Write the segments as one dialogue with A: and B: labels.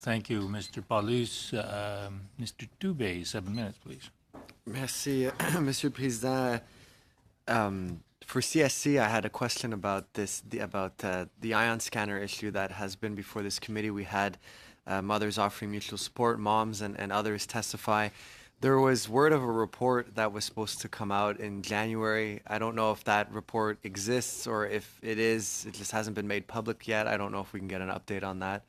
A: Thank you, Mr. Paulus. Mr. Dubé, 7 minutes, please.
B: Merci, Monsieur le Président. For CSC, I had a question about the ion scanner issue that has been before this committee. We had mothers offering mutual support, moms and others testify. There was word of a report that was supposed to come out in January. I don't know if that report exists, or if it is, it just hasn't been made public yet. I don't know if we can get an update on that.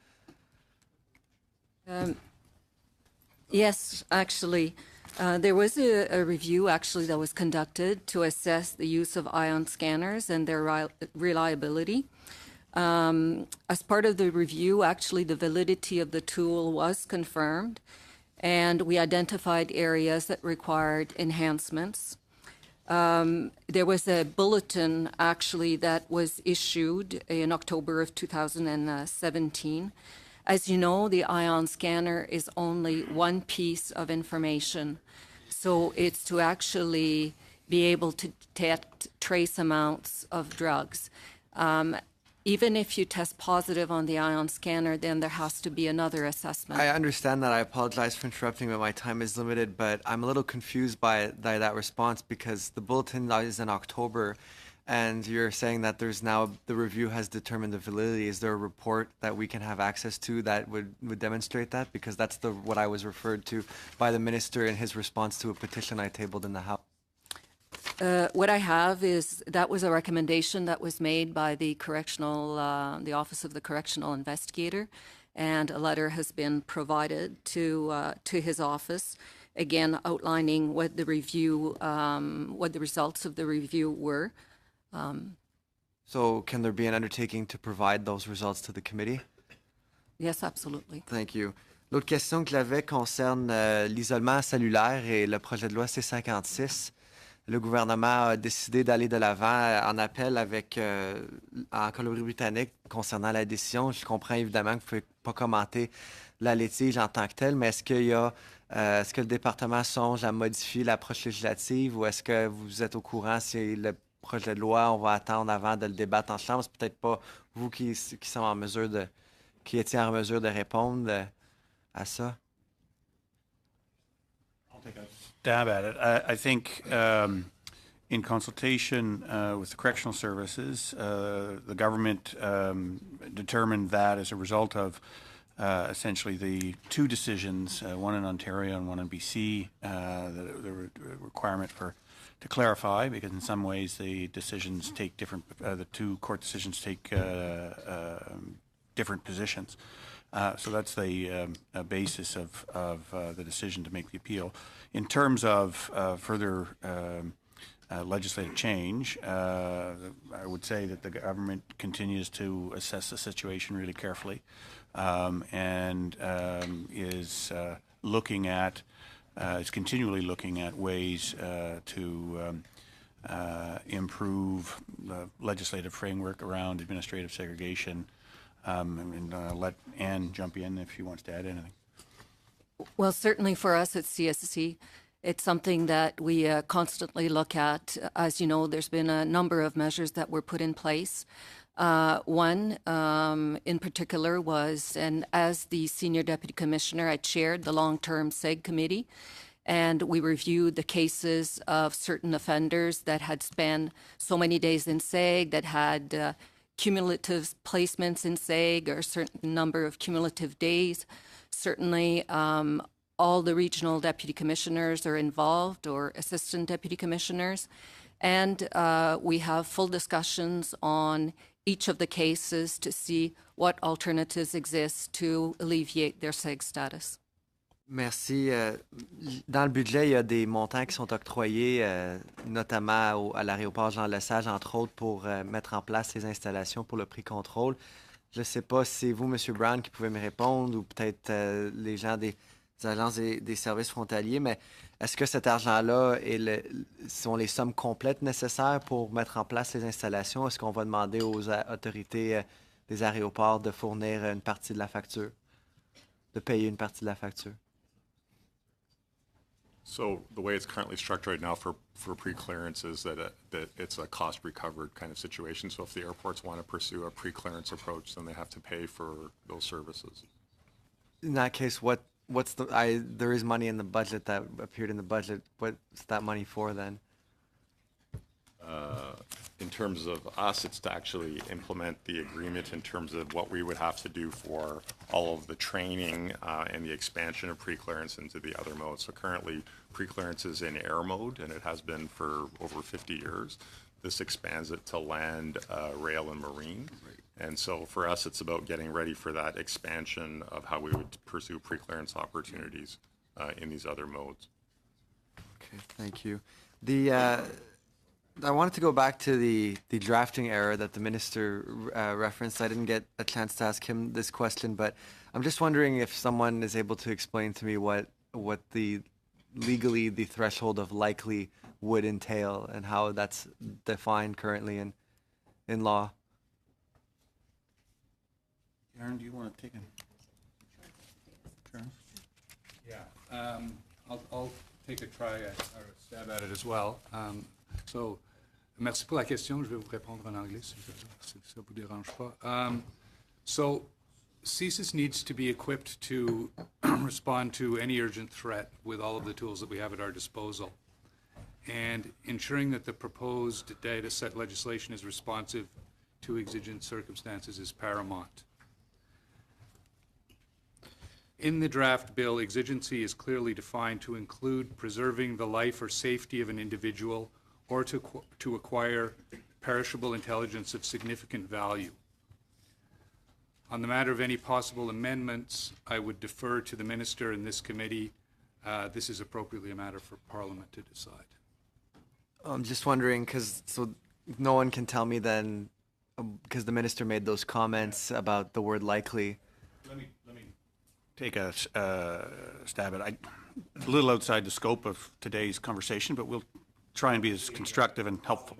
C: Yes, actually, there was a review actually that was conducted to assess the use of ion scanners and their reliability. As part of the review, actually, the validity of the tool was confirmed, and we identified areas that required enhancements. There was a bulletin actually that was issued in October of 2017. As you know, the ion scanner is only one piece of information. So it's to actually be able to detect trace amounts of drugs. Even if you test positive on the ion scanner, then there has to be another assessment.
B: I understand that. I apologize for interrupting, but my time is limited. But I'm a little confused by that response, because the bulletin is in October, and you're saying that there's now, the review has determined the validity. Is there a report that we can have access to that would demonstrate that? Because that's what I was referred to by the minister in his response to a petition I tabled in the House.
C: What I have is that was a recommendation that was made by the the Office of the Correctional Investigator, and a letter has been provided to his office, again outlining what the review, what the results of the review were.
B: So can there be an undertaking to provide those results to the committee?
C: Yes, absolutely.
B: Thank you. L'autre question que j'avais concerne l'isolement cellulaire et le projet de loi C-56. Le gouvernement a décidé d'aller de l'avant en appel en Colombie-Britannique concernant la décision. Je comprends évidemment que vous ne pouvez pas commenter la litige en tant que telle, mais est-ce que le département songe à modifier l'approche législative, ou est-ce que vous êtes au courant si le projet de loi, on va attendre avant de le débattre en Chambre? C'est peut-être pas vous qui étiez en mesure de répondre à ça.
D: I'll take a stab at it. I think in consultation with the correctional services, the government determined that as a result of essentially the two decisions, one in Ontario and one in BC, the requirement to clarify, because in some ways the decisions take different, the two court decisions take different positions. So that's the basis of the decision to make the appeal. In terms of further legislative change, I would say that the government continues to assess the situation really carefully, and is continually looking at ways to improve the legislative framework around administrative segregation. And let Anne jump in if she wants to add anything.
C: Well, certainly for us at CSC, it's something that we constantly look at. As you know, there's been a number of measures that were put in place. One in particular was, and as the Senior Deputy Commissioner, I chaired the long-term SEG committee, and we reviewed the cases of certain offenders that had spent so many days in SEG, that had cumulative placements in SEG, or a certain number of cumulative days. Certainly, all the regional deputy commissioners are involved, or assistant deputy commissioners, and we have full discussions on each of the cases to see what alternatives exist to alleviate their SEG status.
B: Merci. Dans le budget, il y a des montants qui sont octroyés, notamment à l'aéroport Jean-Lesage, entre autres, pour mettre en place ces installations pour le prix contrôle. Je ne sais pas si c'est vous, M. Brown, qui pouvez me répondre, ou peut-être les gens des agences des services frontaliers, mais est-ce que cet argent-là sont les sommes complètes nécessaires pour mettre en place ces installations? Est-ce qu'on va demander aux autorités des aéroports de fournir une partie de la facture, de payer une partie de la facture?
E: So the way it's currently structured right now for pre-clearance is that it's a cost recovered kind of situation. So if the airports want to pursue a pre-clearance approach, then they have to pay for those services.
B: in that case, what's there is money in the budget that appeared in the budget. What's that money for then?
E: In terms of us, it's to actually implement the agreement in terms of what we would have to do for all of the training and the expansion of pre-clearance into the other modes. So currently, pre-clearance is in air mode, and it has been for over 50 years. This expands it to land, rail, and marine. And so for us, it's about getting ready for that expansion of how we would pursue pre-clearance opportunities in these other modes.
B: Okay, thank you. I wanted to go back to the drafting error that the minister referenced. I didn't get a chance to ask him this question, but I'm just wondering if someone is able to explain to me what legally the threshold of likely would entail and how that's defined currently in law.
D: Aaron, do you want to take it? Sure.
F: Yeah, I'll take a try or a stab at it as well. Merci pour la question. Je vais vous répondre en anglais si ça vous dérange pas. So, CSIS needs to be equipped to respond to any urgent threat with all of the tools that we have at our disposal. And ensuring that the proposed data set legislation is responsive to exigent circumstances is paramount. In the draft bill, exigency is clearly defined to include preserving the life or safety of an individual or to acquire perishable intelligence of significant value. On the matter of any possible amendments, I would defer to the minister in this committee. This is appropriately a matter for Parliament to decide.
B: I'm just wondering, so no one can tell me then, because the minister made those comments about the word likely.
D: Let me take a stab at it. It's a little outside the scope of today's conversation, but we'll try and be as constructive and helpful.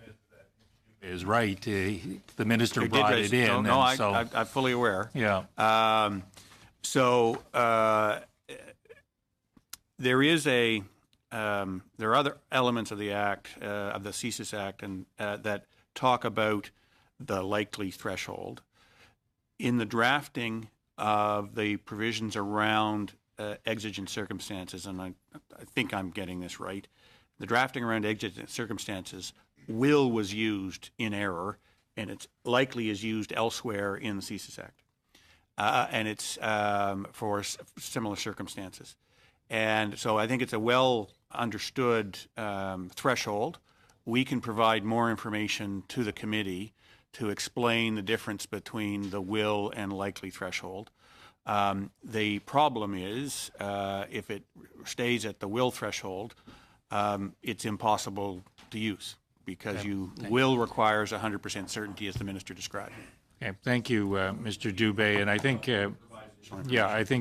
A: Is right. The minister
D: They did
A: brought
D: raise-
A: it in.
D: No,
A: and so,
D: I'm fully aware.
A: yeah.
D: There is there are other elements of the Act, of the CSIS Act, and that talk about the likely threshold. In the drafting of the provisions around exigent circumstances, and I think I'm getting this right, the drafting around exigent circumstances, will was used in error, and it's likely is used elsewhere in the CSIS Act. And it's for similar circumstances. And so I think it's a well understood threshold. We can provide more information to the committee to explain the difference between the will and likely threshold. The problem is if it stays at the will threshold, it's impossible to use because will requires 100% certainty, as the minister described.
A: Okay, thank you, Mr. Dubé. And I think, I think